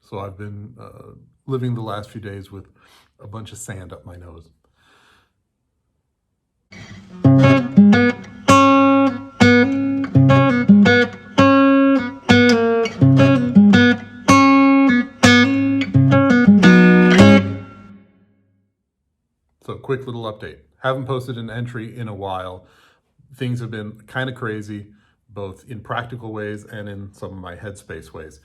So I've been living the last few days with a bunch of sand up my nose. So quick little update. Haven't posted an entry in a while. Things have been kind of crazy, both in practical ways and in some of my headspace ways.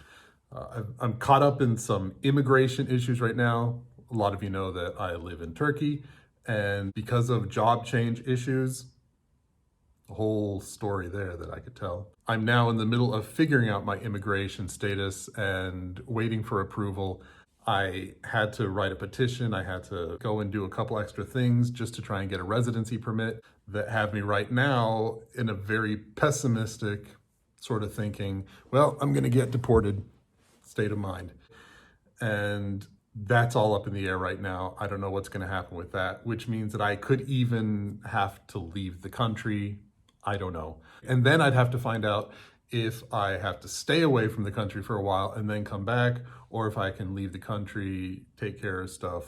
I'm caught up in some immigration issues right now. A lot of you know that I live in Turkey, and because of job change issues, a whole story there that I could tell. I'm now in the middle of figuring out my immigration status and waiting for approval. I had to write a petition. I had to go and do a couple extra things just to try and get a residency permit that have me right now in a very pessimistic sort of thinking, well, I'm going to get deported state of mind. And that's all up in the air right now. I don't know what's going to happen with that, which means that I could even have to leave the country. I don't know. And then I'd have to find out if I have to stay away from the country for a while and then come back, or if I can leave the country, take care of stuff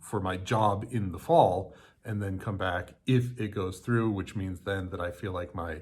for my job in the fall, and then come back if it goes through, which means then that I feel like my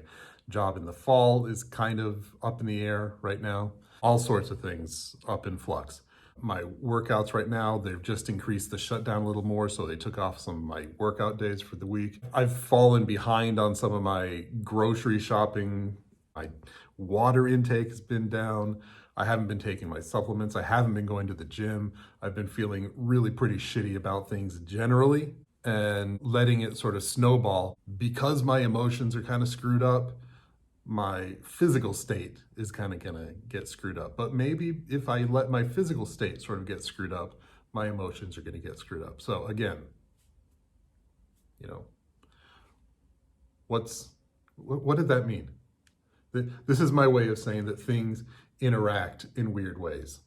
job in the fall is kind of up in the air right now. All sorts of things up in flux. My workouts right now, they've just increased the shutdown a little more, so they took off some of my workout days for the week. I've fallen behind on some of my grocery shopping. My water intake has been down. I haven't been taking my supplements. I haven't been going to the gym. I've been feeling really pretty shitty about things generally and letting it sort of snowball. Because my emotions are kind of screwed up, my physical state is kind of gonna get screwed up. But maybe if I let my physical state sort of get screwed up, my emotions are gonna get screwed up. So again, you know, what did that mean? This is my way of saying that things interact in weird ways.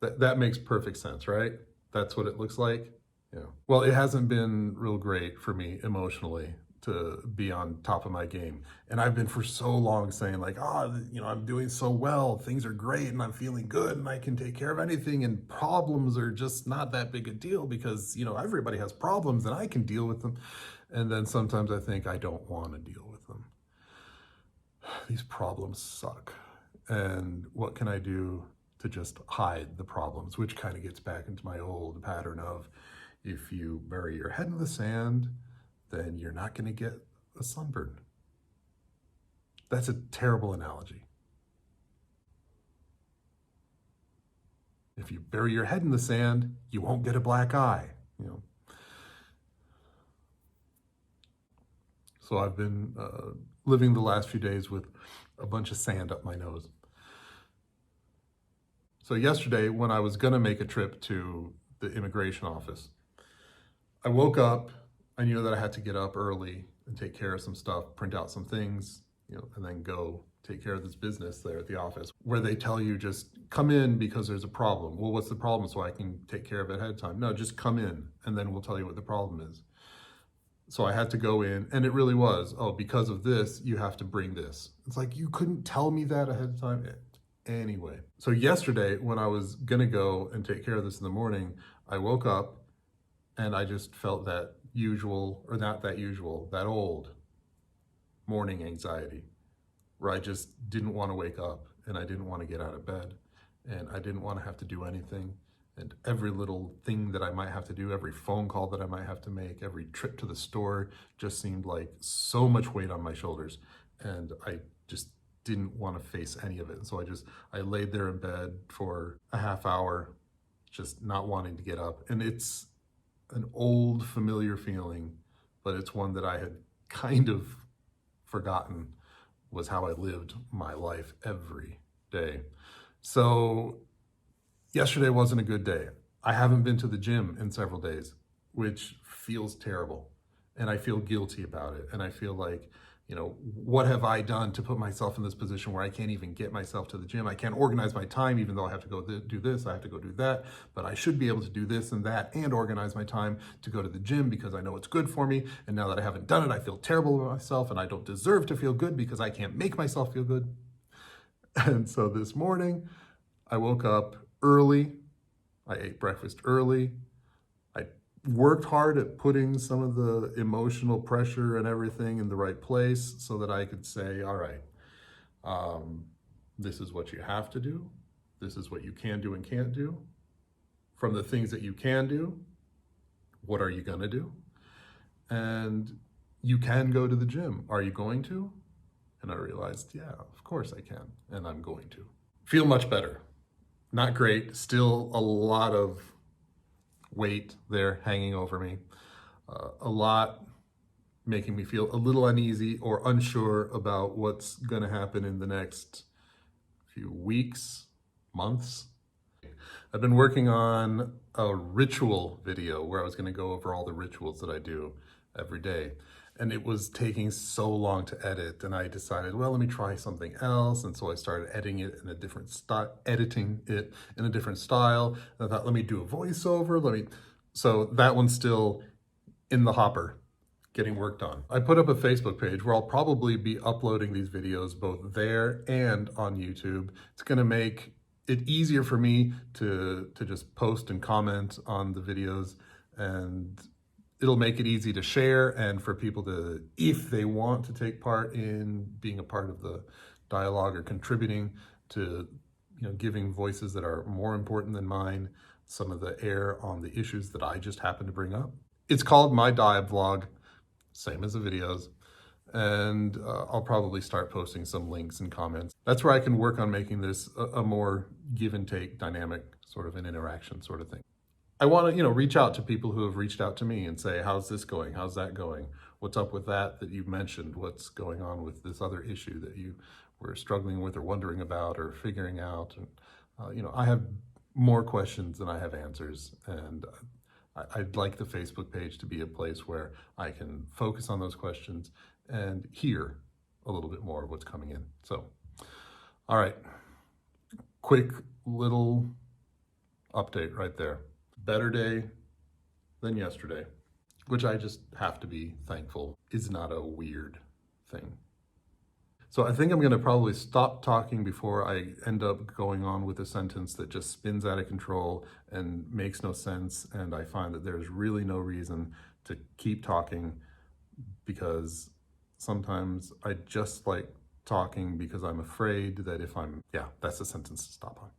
That makes perfect sense, right? That's what it looks like. Yeah. Well, it hasn't been real great for me emotionally to be on top of my game. And I've been for so long saying like, I'm doing so well, things are great and I'm feeling good and I can take care of anything and problems are just not that big a deal because, everybody has problems and I can deal with them. And then sometimes I think I don't want to deal with them. These problems suck. And what can I do to just hide the problems, which kind of gets back into my old pattern of if you bury your head in the sand, then you're not going to get a sunburn. That's a terrible analogy. If you bury your head in the sand, you won't get a black eye, So I've been living the last few days with a bunch of sand up my nose. So yesterday, when I was gonna make a trip to the immigration office, I woke up, I knew that I had to get up early and take care of some stuff, print out some things, and then go take care of this business there at the office where they tell you just come in because there's a problem. Well, what's the problem so I can take care of it ahead of time? No, just come in and then we'll tell you what the problem is. So I had to go in and it really was, because of this, you have to bring this. It's like, you couldn't tell me that ahead of time. Anyway, so yesterday when I was gonna go and take care of this in the morning, I woke up and I just felt that that old morning anxiety where I just didn't want to wake up and I didn't want to get out of bed and I didn't want to have to do anything. And every little thing that I might have to do, every phone call that I might have to make, every trip to the store just seemed like so much weight on my shoulders. And I just didn't want to face any of it. And so I laid there in bed for a half hour, just not wanting to get up. And it's an old familiar feeling, but it's one that I had kind of forgotten was how I lived my life every day. So yesterday wasn't a good day. I haven't been to the gym in several days, which feels terrible. And I feel guilty about it. And I feel like, what have I done to put myself in this position where I can't even get myself to the gym? I can't organize my time, even though I have to go do this, I have to go do that, but I should be able to do this and that and organize my time to go to the gym because I know it's good for me. And now that I haven't done it, I feel terrible about myself and I don't deserve to feel good because I can't make myself feel good. And so this morning I woke up early. I ate breakfast early. I worked hard at putting some of the emotional pressure and everything in the right place so that I could say, all right, this is what you have to do. This is what you can do and can't do. From the things that you can do, what are you going to do? And you can go to the gym. Are you going to? And I realized, yeah, of course I can. And I'm going to. Feel much better. Not great. Still a lot of weight there hanging over me. A lot making me feel a little uneasy or unsure about what's going to happen in the next few weeks, months. I've been working on a ritual video where I was going to go over all the rituals that I do every day. And it was taking so long to edit, and I decided, well, let me try something else. And so I started editing it in a different style, And I thought, let me do a voiceover. So that one's still in the hopper, getting worked on. I put up a Facebook page where I'll probably be uploading these videos both there and on YouTube. It's going to make it easier for me to just post and comment on the videos, and it'll make it easy to share and for people to, if they want to take part in being a part of the dialogue or contributing to, giving voices that are more important than mine, some of the air on the issues that I just happen to bring up. It's called my Diabvlog, same as the videos. And I'll probably start posting some links and comments. That's where I can work on making this a more give and take dynamic sort of an interaction sort of thing. I want to, reach out to people who have reached out to me and say, how's this going? How's that going? What's up with that you mentioned? What's going on with this other issue that you were struggling with or wondering about or figuring out? And, I have more questions than I have answers. And I'd like the Facebook page to be a place where I can focus on those questions and hear a little bit more of what's coming in. So, all right, quick little update right there. Better day than yesterday, which I just have to be thankful is not a weird thing. So I think I'm going to probably stop talking before I end up going on with a sentence that just spins out of control and makes no sense. And I find that there's really no reason to keep talking, because sometimes I just like talking because I'm afraid that that's the sentence to stop on.